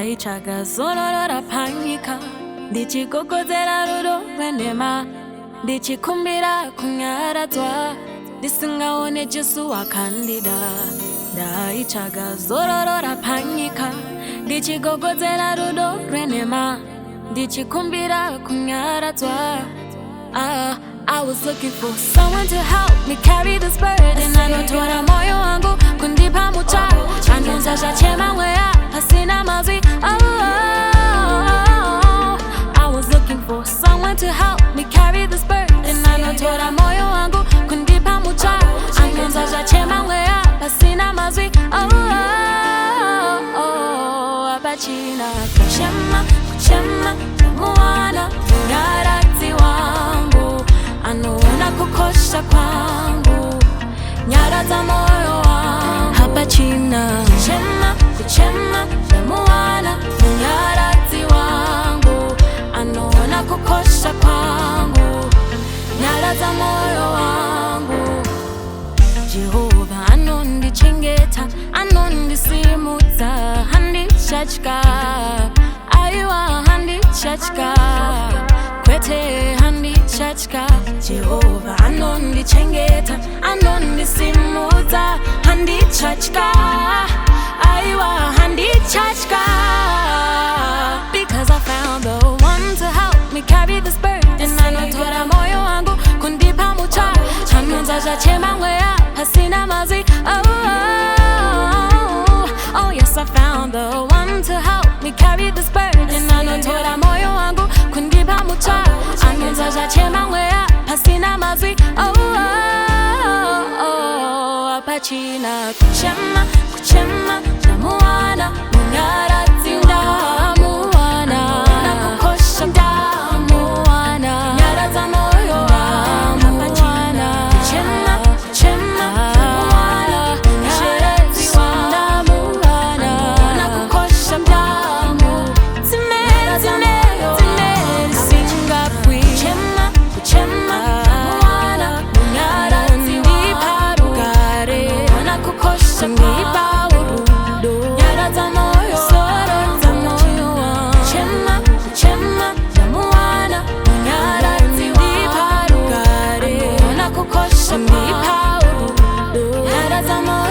ndaichaga zororora panyika ndichigogozera rudo rwenhema ndichikumbira kunyaradzwa ndisingaone Jesu wakandida. Ndaichaga zororora panyika ndichigogozera rudo rwenhema ndichikumbira kunyaradzwa. I was looking for someone to help me carry this burden. Anotora moyo wangu kundipa mucha anonza zvachema mweya pasina mazwi. I was looking for someone to help me carry this burden. Anotora moyo wangu kundipa mucha anonza zvachema mweya pasina mazwi. Apachina kuchema kuchema muwana munyaradzi wangu anoona kukosha kwangu nyaradza moyo wangu. Hapachina kuchema kuchema muwana munyaradzi wangu anoona kukosha kwangu nyaradza moyo wangu. Jehova anondichengeta anondisimudza handichatya aiwa handichatya kwete handichatya. Jehova anondichengeta anondisimudza handichatya aiwa handichatya. Because I found the one to help me carry this burden. Anotora moyo wangu kundipa mucha anonza zvachema mweya pasina mazwi. Oh yes, I found the one to help me carry this burden. Anotora moyo wangu kundipa mucha anonza zvachema mweya pasina mazwi. Apachina kuchema kuchema ndamuwana munyaradzi ndamuwana nakukosha ndamuwana nyaradza moyo wangu. Apachina kuchema kuchema ndamuwana munyaradzi ndamuwana nakukosha ndamu nyaradza moyo wangu. Singapwi kuchema kuchema ndamuwana munyaradzi ndiparugare nakukosha ndipa urudo nyaradza moyo sorodza moyo wangu. Kuchema kuchema ndamuwana munyaradzi ndiparugare nakukosha ndipa urudo nyaradza moyo